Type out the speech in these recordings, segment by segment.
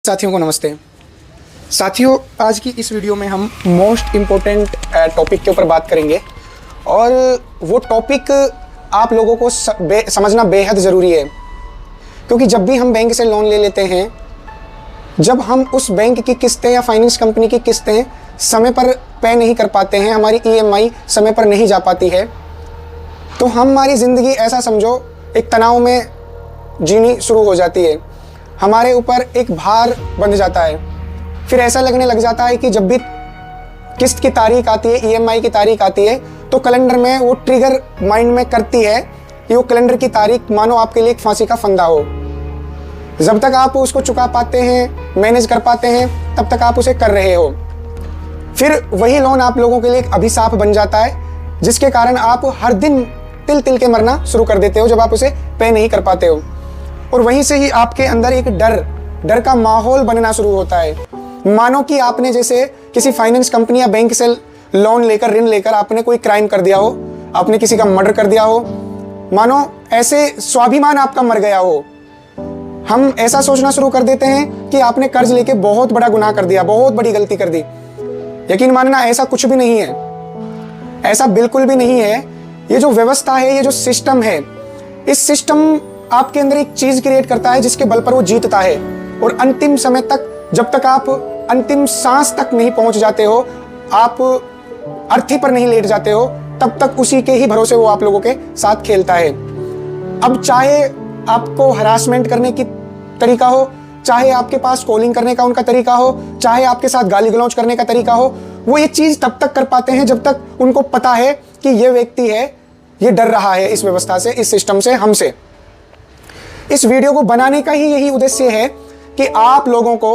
साथियों को नमस्ते। साथियों, आज की इस वीडियो में हम मोस्ट इम्पोर्टेंट टॉपिक के ऊपर बात करेंगे और वो टॉपिक आप लोगों को समझना बेहद ज़रूरी है, क्योंकि जब भी हम बैंक से लोन ले लेते हैं, जब हम उस बैंक की किस्तें या फाइनेंस कंपनी की किस्तें समय पर पे नहीं कर पाते हैं, हमारी ईएमआई समय पर नहीं जा पाती है, तो हमारी ज़िंदगी ऐसा समझो एक तनाव में जीनी शुरू हो जाती है। हमारे ऊपर एक भार बंध जाता है। फिर ऐसा लगने लग जाता है कि जब भी किस्त की तारीख आती है, ईएमआई की तारीख आती है, तो कैलेंडर में वो ट्रिगर माइंड में करती है कि वो कैलेंडर की तारीख मानो आपके लिए एक फांसी का फंदा हो। जब तक आप उसको चुका पाते हैं, मैनेज कर पाते हैं, तब तक आप उसे कर रहे हो। फिर वही लोन आप लोगों के लिए एक अभिशाप बन जाता है, जिसके कारण आप हर दिन तिल तिल के मरना शुरू कर देते हो जब आप उसे पे नहीं कर पाते हो। और वहीं से ही आपके अंदर एक डर का माहौल बनना शुरू होता है। मानो कि आपने जैसे किसी फाइनेंस कंपनी या बैंक से लोन लेकर, ऋण लेकर आपने कोई क्राइम कर दिया हो, आपने किसी का मर्डर कर दिया हो, मानो ऐसे स्वाभिमान आपका मर गया हो। हम ऐसा सोचना शुरू कर देते हैं कि आपने कर्ज लेके बहुत बड़ा गुनाह कर दिया, बहुत बड़ी गलती कर दी। यकीन मानना, ऐसा कुछ भी नहीं है, ऐसा बिल्कुल भी नहीं है। ये जो व्यवस्था है, ये जो सिस्टम है, इस सिस्टम आपके अंदर एक चीज क्रिएट करता है जिसके बल पर वो जीतता है। और अंतिम समय तक, जब तक आप अंतिम सांस तक नहीं पहुंच जाते हो, आप अर्थी पर नहीं लेट जाते हो, तब तक उसी के ही भरोसे वो आप लोगों के साथ खेलता है। अब चाहे आपको हरासमेंट करने की तरीका हो, चाहे आपके पास कॉलिंग करने का उनका तरीका हो, चाहे आपके साथ गाली गलौज करने का तरीका हो, वो ये चीज तब तक कर पाते हैं जब तक उनको पता है कि ये व्यक्ति है, ये डर रहा है इस व्यवस्था से, इस सिस्टम से, हमसे। इस वीडियो को बनाने का ही यही उद्देश्य है कि आप लोगों को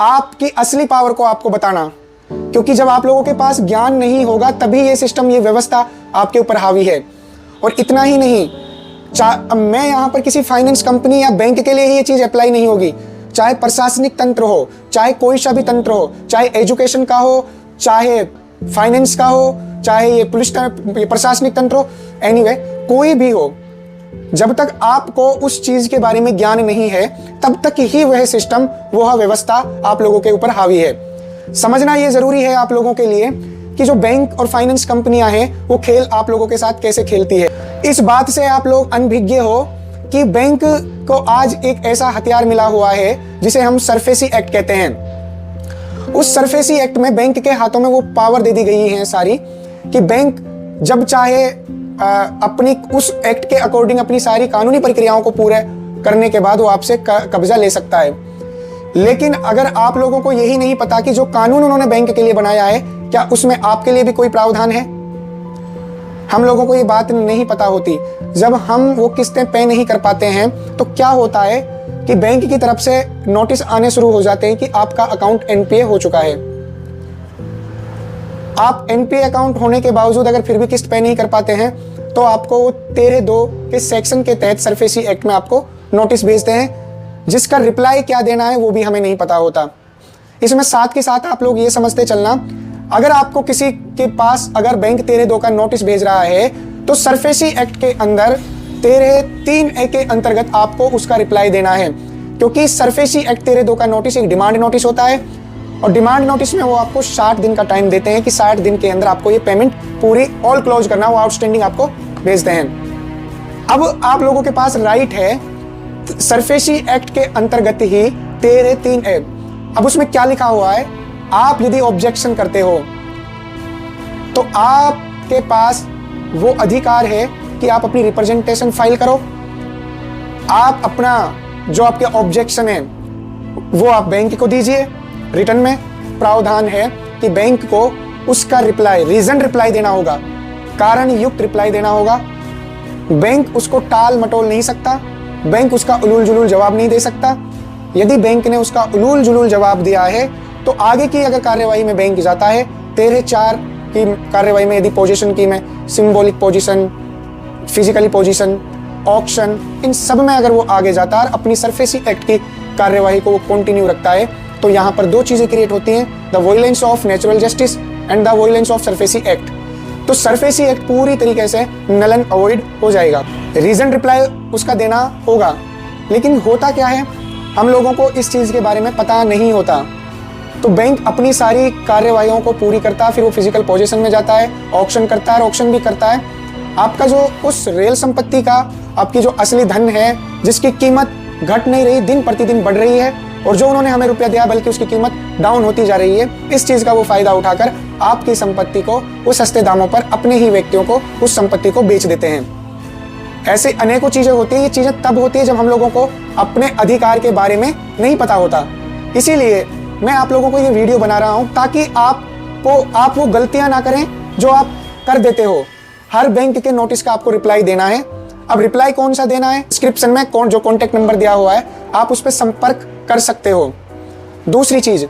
आपकी असली पावर को आपको बताना, क्योंकि जब आप लोगों के पास ज्ञान नहीं होगा तभी ये सिस्टम, ये व्यवस्था आपके ऊपर हावी है। और इतना ही नहीं, अब मैं यहाँ पर किसी फाइनेंस कंपनी या बैंक के लिए ही ये चीज़ अप्लाई नहीं होगी। चाहे प्रशासनिक तंत्र हो, चाहे कोई सा भी तंत्र हो, चाहे एजुकेशन का हो, चाहे फाइनेंस का हो, चाहे ये पुलिस प्रशासनिक तंत्र हो, एनीवे कोई भी हो, जब तक आपको उस चीज के बारे में ज्ञान नहीं है, तब तक ही वह सिस्टम, वह व्यवस्था आप लोगों के ऊपर हावी है। समझना यह जरूरी है आप लोगों के लिए कि जो बैंक और फाइनेंस कंपनियां हैं, वो खेल आप लोगों के साथ कैसे खेलती है। इस बात से आप लोग अनभिज्ञ हो कि बैंक को आज एक ऐसा हथियार मिला हुआ है जिसे हम सरफेसी एक्ट कहते हैं। उस सरफेसी एक्ट में बैंक के हाथों में वो पावर दे दी गई है सारी, कि बैंक जब चाहे अपनी उस एक्ट के अकॉर्डिंग अपनी सारी कानूनी प्रक्रियाओं को पूरे करने के बाद वो आपसे कब्जा ले सकता है। लेकिन अगर आप लोगों को यही नहीं पता कि जो कानून उन्होंने बैंक के लिए बनाया है, क्या उसमें आपके लिए भी कोई प्रावधान है, हम लोगों को ये बात नहीं पता होती। जब हम वो किस्तें पे नहीं कर पाते हैं, तो क्या होता है कि बैंक की तरफ से नोटिस आने शुरू हो जाते हैं कि आपका अकाउंट एनपीए हो चुका है। आप एनपीए अकाउंट होने के बावजूद अगर फिर भी किस्त पे नहीं कर पाते हैं, तो आपको 13(2) के सेक्शन के तहत सरफेसी एक्ट में आपको नोटिस भेजते हैं, जिसका रिप्लाई क्या देना है वो भी हमें नहीं पता होता। इसमें साथ के साथ आप लोग ये समझते चलना, अगर आपको किसी के पास अगर बैंक 13(2) का नोटिस भेज रहा है, तो सरफेसी एक्ट के अंदर 13(3)(a) के अंतर्गत आपको उसका रिप्लाई देना है, क्योंकि सरफेसी एक्ट 13(2) का नोटिस एक डिमांड नोटिस होता है। और डिमांड नोटिस में वो आपको 60 दिन का टाइम देते हैं कि 60 दिन के अंदर आपको ये पेमेंट पूरी ऑल क्लोज करना, वो आउटस्टैंडिंग आपको भेजते हैं। अब आप लोगों के पास राइट है सरफेसी एक्ट के अंतर्गत ही 13(3)(a). अब उसमें क्या लिखा हुआ है, आप यदि ऑब्जेक्शन करते हो तो आपके पास वो अधिकार है कि आप अपनी रिप्रेजेंटेशन फाइल करो। आप अपना जो आपके ऑब्जेक्शन है वो आप बैंक को दीजिए। रिटर्न में प्रावधान है कि बैंक को उसका रिप्लाई, रीजन रिप्लाई देना होगा, कारण युक्त रिप्लाई देना होगा। बैंक उसको टाल मटोल नहीं सकता, बैंक उसका उलूल जुलूल जवाब नहीं दे सकता। यदि बैंक ने उसका उलूल जुलूल जवाब दिया है, तो आगे की अगर कार्यवाही में बैंक जाता है, 13(4) की कार्यवाही में यदि पोजीशन की में symbolic position, physically position, auction, इन सब में अगर वो आगे जाता है, अपनी सरफेसी एक्ट की कार्यवाही को वो कंटिन्यू रखता है, तो यहाँ पर दो चीजें क्रिएट होती हैं, the violence of natural justice and the violence of SARFAESI act. तो सरफेसी एक्ट पूरी तरीके से नल एंड अवॉइड हो जाएगा। रीजन रिप्लाई उसका देना होगा, लेकिन होता क्या है, हम लोगों को इस चीज़ के बारे में पता नहीं होता। तो बैंक अपनी सारी कार्यवाहियों को पूरी करता है, फिर वो फिजिकल पोजीशन में जाता है, ऑक्शन करता है, ऑक्शन भी करता है। आपका जो उस रेल संपत्ति का आपकी जो असली धन है, जिसकी कीमत घट नहीं रही, दिन प्रतिदिन बढ़ रही है, और जो उन्होंने हमें रुपया दिया बल्कि उसकी कीमत डाउन होती जा रही है, इस चीज़ का वो फायदा उठाकर आपकी संपत्ति को वो सस्ते दामों पर अपने ही व्यक्तियों को उस संपत्ति को बेच देते हैं। ऐसे अनेकों चीज़ें होती हैं। ये चीज़ें तब होती है जब हम लोगों को अपने अधिकार के बारे में नहीं पता होता। इसीलिए मैं आप लोगों को ये वीडियो बना रहा हूँ ताकि आप वो गलतियां ना करें जो आप कर देते हो। हर बैंक के नोटिस का आपको रिप्लाई देना है। अब रिप्लाई कौन सा देना है, डिस्क्रिप्शन में जो कॉन्टैक्ट नंबर दिया हुआ है आप उस पर संपर्क कर सकते हो। दूसरी चीज,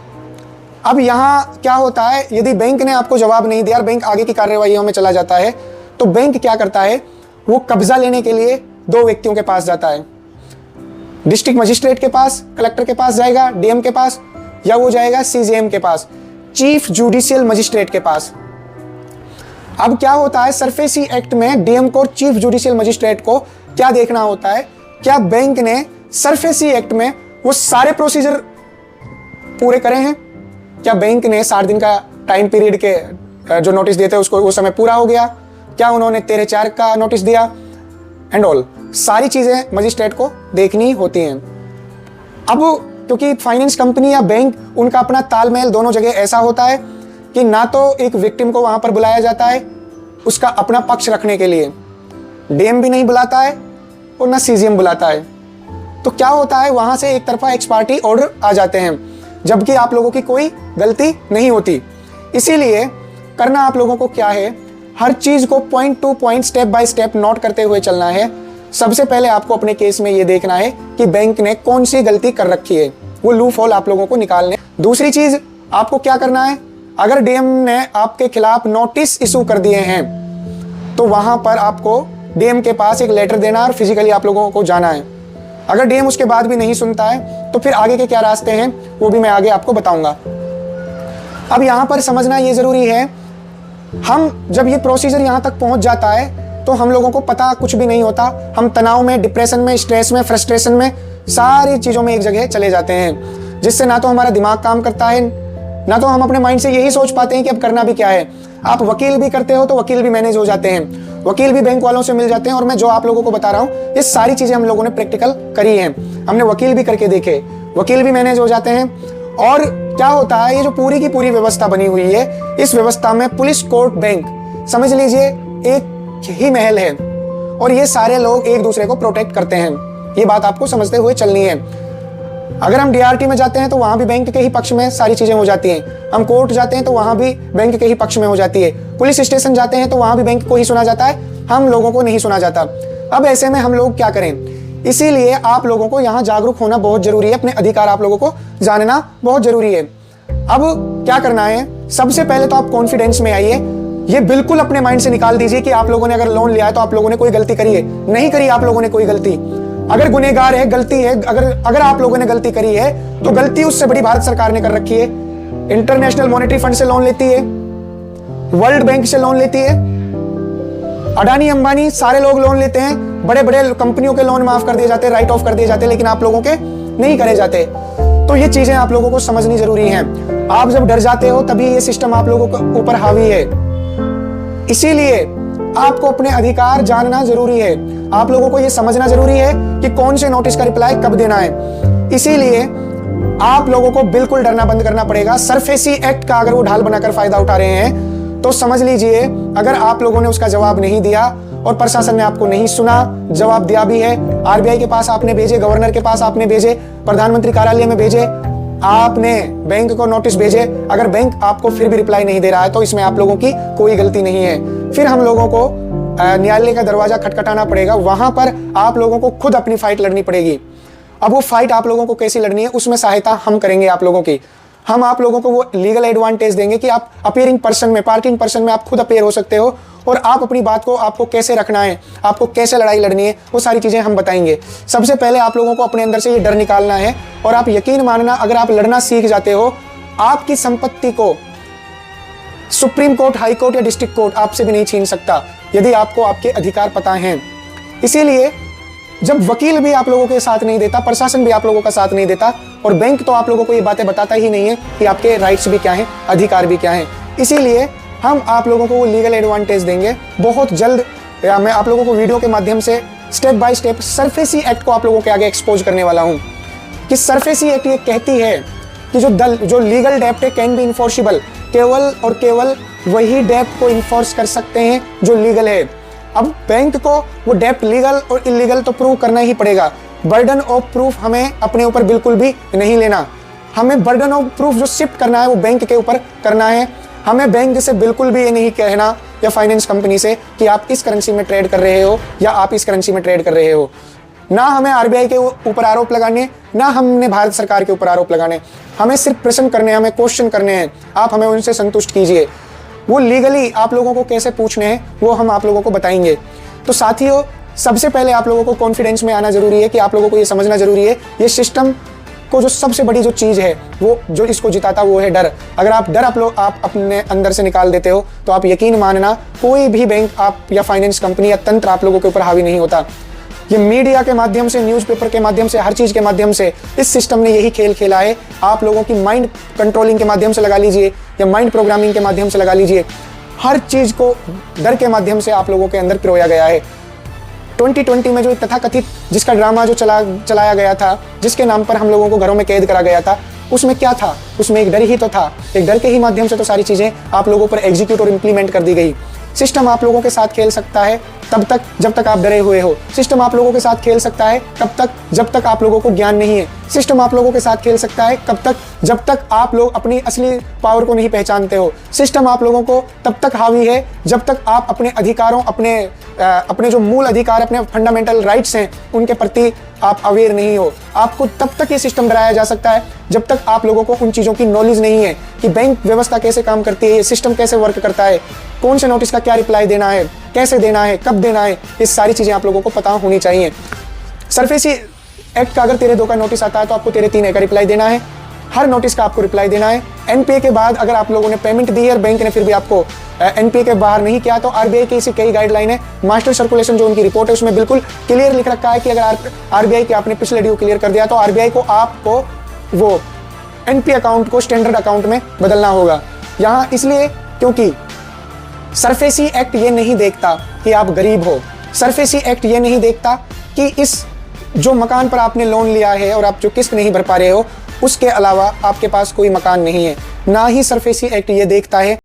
अब यहाँ क्या होता है, यदि बैंक ने आपको जवाब नहीं दिया और बैंक आगे की कार्यवाहियों में चला जाता है, तो बैंक क्या करता है, वो कब्जा लेने के लिए दो व्यक्तियों के पास जाता है। डिस्ट्रिक्ट मजिस्ट्रेट के पास, कलेक्टर के पास जाएगा, डीएम के पास, या वो जाएगा सीजेएम के पास, चीफ जुडिशियल मजिस्ट्रेट के पास। अब क्या होता है, सरफेसी एक्ट में डीएम को और चीफ जुडिशियल मजिस्ट्रेट को क्या देखना होता है, क्या बैंक ने सरफेसी एक्ट में वो सारे प्रोसीजर पूरे करे हैं, क्या बैंक ने 60 दिन का टाइम पीरियड के जो नोटिस देते हैं उसको वो समय पूरा हो गया, क्या उन्होंने 13/4 का नोटिस दिया, एंड ऑल सारी चीजें मजिस्ट्रेट को देखनी होती हैं। अब क्योंकि फाइनेंस कंपनी या बैंक, उनका अपना तालमेल दोनों जगह ऐसा होता है कि ना तो एक विक्टिम को वहां पर बुलाया जाता है उसका अपना पक्ष रखने के लिए, डीएम भी नहीं बुलाता है और ना सीजीएम बुलाता है। तो क्या होता है, वहां से एक तरफा एक्स पार्टी ऑर्डर आ जाते हैं, जबकि आप लोगों की कोई गलती नहीं होती। इसीलिए करना आप लोगों को क्या है, हर चीज को point two point, step by step note करते हुए चलना है। सबसे पहले आपको अपने केस में ये देखना है कि बैंक ने कौन सी गलती कर रखी है, वो लूप होल आप लोगों को निकालने। दूसरी चीज आपको क्या करना है, अगर डीएम ने आपके खिलाफ नोटिस इशू कर दिए हैं तो वहां पर आपको डीएम के पास एक लेटर देना और फिजिकली आप लोगों को जाना है। अगर डीएम उसके बाद भी नहीं सुनता है तो फिर आगे के क्या रास्ते हैं वो भी मैं आगे आपको बताऊंगा। अब यहां पर समझना ये जरूरी है, हम जब ये प्रोसीजर यहां तक पहुंच जाता है तो हम लोगों को पता कुछ भी नहीं होता। हम तनाव में, डिप्रेशन में, स्ट्रेस में, फ्रस्ट्रेशन में, सारी चीजों में एक जगह चले जाते हैं, जिससे ना तो हमारा दिमाग काम करता है, ना तो हम अपने माइंड से यही सोच पाते हैं कि अब करना भी क्या है। आप वकील भी करते हो तो वकील भी मैनेज हो जाते हैं, वकील भी बैंक वालों से मिल जाते हैं। और मैं जो आप लोगों को बता रहा हूँ ये सारी चीजें हम लोगों ने प्रैक्टिकल करी हैं, हमने वकील भी करके देखे, वकील भी मैनेज हो जाते हैं। और क्या होता है, ये जो पूरी की पूरी व्यवस्था बनी हुई है, इस व्यवस्था में पुलिस, कोर्ट, बैंक समझ लीजिए एक ही महल है, और ये सारे लोग एक दूसरे को प्रोटेक्ट करते हैं। ये बात आपको समझते हुए चलनी है। अगर हम डीआरटी में जाते हैं तो वहां भी बैंक के ही पक्ष में सारी चीजें हो जाती हैं। हम कोर्ट जाते हैं तो वहां भी बैंक के ही पक्ष में हो जाती है। पुलिस स्टेशन जाते हैं तो वहां भी बैंक को ही सुना जाता है, हम लोगों को नहीं सुना जाता। अब ऐसे में हम लोग क्या करें, इसीलिए आप लोगों को यहाँ जागरूक होना बहुत जरूरी है, अपने अधिकार आप लोगों को जानना बहुत जरूरी है। अब क्या करना है, सबसे पहले तो आप कॉन्फिडेंस में आइए। ये बिल्कुल अपने माइंड से निकाल दीजिए कि आप लोगों ने अगर लोन लिया है तो आप लोगों ने कोई गलती करी है, नहीं करी आप लोगों ने कोई गलती। अगर गुनहगार है, गलती है, अगर आप लोगों ने गलती करी है तो गलती उससे बड़ी भारत सरकार ने कर रखी है। इंटरनेशनल मॉनेटरी फंड से लोन लेती है, वर्ल्ड बैंक से लोन लेती है, अडानी अंबानी सारे लोग लोन लेते हैं, बड़े बड़े कंपनियों के लोन माफ कर दिए जाते हैं, राइट ऑफ कर दिए जाते हैं, लेकिन आप लोगों के नहीं करे जाते। तो ये चीजें आप लोगों को समझनी जरूरी है। आप जब डर जाते हो तभी ये सिस्टम आप लोगों के ऊपर हावी है। इसीलिए आपको अपने अधिकार जानना जरूरी है, आप लोगों को यह समझना जरूरी है कि कौन से नोटिस का रिप्लाई कब देना है। इसीलिए आप लोगों को बिल्कुल डरना बंद करना पड़ेगा। सरफेसी एक्ट का अगर वो ढाल बनाकर फायदा उठा रहे हैं तो समझ लीजिए, अगर आप लोगों ने उसका जवाब नहीं दिया और प्रशासन ने आपको नहीं सुना, जवाब दिया भी है, आरबीआई के पास आपने भेजे, गवर्नर के पास आपने भेजे, प्रधानमंत्री कार्यालय में भेजे, आपने बैंक को नोटिस भेजे, अगर बैंक आपको फिर भी रिप्लाई नहीं दे रहा है तो इसमें आप लोगों की कोई गलती नहीं है। फिर हम लोगों को न्यायालय का दरवाजा खटखटाना पड़ेगा, वहां पर आप लोगों को खुद अपनी फाइट लड़नी पड़ेगी। अब वो फाइट आप लोगों को कैसी लड़नी है उसमें सहायता हम करेंगे आप लोगों की। हम आप लोगों को वो लीगल एडवांटेज देंगे कि आप अपीयरिंग पर्सन में, पार्टिंग पर्सन में आप खुद अपीयर हो सकते हो और आप अपनी बात को, आपको कैसे रखना है, आपको कैसे लड़ाई लड़नी है, वो सारी चीजें हम बताएंगे। सबसे पहले आप लोगों को अपने अंदर से ये डर निकालना है और आप यकीन मानना, अगर आप लड़ना सीख जाते हो, आपकी संपत्ति को सुप्रीम कोर्ट, हाई कोर्ट या डिस्ट्रिक्ट कोर्ट आपसे भी नहीं छीन सकता, यदि आपको आपके अधिकार पता हैं। इसीलिए जब वकील भी आप लोगों के साथ नहीं देता, प्रशासन भी आप लोगों का साथ नहीं देता, और बैंक तो आप लोगों को ये बातें बताता ही नहीं है कि आपके राइट्स भी क्या हैं, अधिकार भी क्या हैं। इसीलिए हम आप लोगों को वो लीगल एडवांटेज देंगे बहुत जल्द। मैं आप लोगों को वीडियो के माध्यम से step by step SARFAESI act को आप लोगों के आगे एक्सपोज करने वाला हूं कि सरफेसी एक्ट ये कहती है कि जो लीगल डेप्ट है कैन बी इन्फोर्सिबल, केवल और केवल वही डेप्ट को इन्फोर्स कर सकते हैं जो लीगल है। अब बैंक को वो डेप्ट लीगल और इलीगल तो प्रूव करना ही पड़ेगा। बर्डन ऑफ प्रूफ हमें अपने ऊपर बिल्कुल भी नहीं लेना। हमें बर्डन ऑफ प्रूफ जो शिफ्ट करना है वो बैंक के ऊपर करना है। हमें बैंक से बिल्कुल भी ये नहीं कहना या फाइनेंस कंपनी से कि आप इस करेंसी में ट्रेड कर रहे हो या आप इस करेंसी में ट्रेड कर रहे हो। ना हमें आरबीआई के ऊपर आरोप लगाने, ना हमने भारत सरकार के ऊपर आरोप लगाने। हमें सिर्फ प्रश्न करने हैं, हमें क्वेश्चन करने हैं। आप हमें उनसे संतुष्ट कीजिए। वो लीगली आप लोगों को कैसे पूछने हैं वो हम आप लोगों को बताएंगे। तो साथियों, सबसे पहले आप लोगों को कॉन्फिडेंस में आना जरूरी है कि आप लोगों को ये समझना जरूरी है, ये सिस्टम को जो सबसे बड़ी जो चीज़ है वो जो इसको जिताता वो है डर। अगर आप डर आप अपने अंदर से निकाल देते हो तो आप यकीन मानना कोई भी बैंक आप या फाइनेंस कंपनी या तंत्र आप लोगों के ऊपर हावी नहीं होता। ये मीडिया के माध्यम से, न्यूज़पेपर के माध्यम से, हर चीज़ के माध्यम से इस सिस्टम ने यही खेल खेला है। आप लोगों की माइंड कंट्रोलिंग के माध्यम से लगा लीजिए या माइंड प्रोग्रामिंग के माध्यम से लगा लीजिए, हर चीज़ को डर के माध्यम से आप लोगों के अंदर पिरोया गया है। 2020 में जो तथाकथित जिसका ड्रामा जो चलाया गया था, जिसके नाम पर हम लोगों को घरों में कैद करा गया था, उसमें क्या था? उसमें एक डर ही तो था। एक डर के ही माध्यम से तो सारी चीज़ें आप लोगों पर एग्जीक्यूट और इम्प्लीमेंट कर दी गई। सिस्टम आप लोगों के साथ खेल सकता है तब तक जब तक आप डरे हुए हो। सिस्टम आप लोगों के साथ खेल सकता है तब तक जब तक आप लोगों को ज्ञान नहीं है। सिस्टम आप लोगों के साथ खेल सकता है कब तक जब तक आप लोग अपनी असली पावर को नहीं पहचानते हो। सिस्टम आप लोगों को तब तक हावी है जब तक आप अपने अधिकारों, अपने जो मूल अधिकार, अपने फंडामेंटल राइट्स हैं उनके प्रति आप अवेयर नहीं हो। आपको तब तक ये सिस्टम डराया जा सकता है जब तक आप लोगों को उन चीज़ों की नॉलेज नहीं है कि बैंक व्यवस्था कैसे काम करती है, ये सिस्टम कैसे वर्क करता है, कौन से नोटिस का क्या रिप्लाई देना है, कैसे देना है, कब देना है। ये सारी चीज़ें आप लोगों को पता होनी चाहिए। सरफेसी एक्ट का अगर तेरे 2 का नोटिस आता है तो आपको तेरे 3 का रिप्लाई देना है। हर नोटिस का आपको रिप्लाई देना है। एनपीए के बाद अगर आप लोगों ने पेमेंट दी है और बैंक ने फिर भी आपको एनपीए के बाहर नहीं किया तो आरबीआई की ऐसी कई गाइडलाइन है। मास्टर सर्कुलेशन जो उनकी रिपोर्ट है उसमें बिल्कुल क्लियर लिख रखा है कि अगर आरबीआई के आपने पिछले ड्यू क्लियर कर दिया तो आरबीआई को आपको वो एनपीए अकाउंट को स्टैंडर्ड अकाउंट में बदलना होगा। यहाँ इसलिए क्योंकि सरफेसी एक्ट ये नहीं देखता कि आप गरीब हो। सरफेसी एक्ट ये नहीं देखता कि इस जो मकान पर आपने लोन लिया है और आप जो किस्त नहीं भर पा रहे हो उसके अलावा आपके पास कोई मकान नहीं है। ना ही सरफेसी एक्ट ये देखता है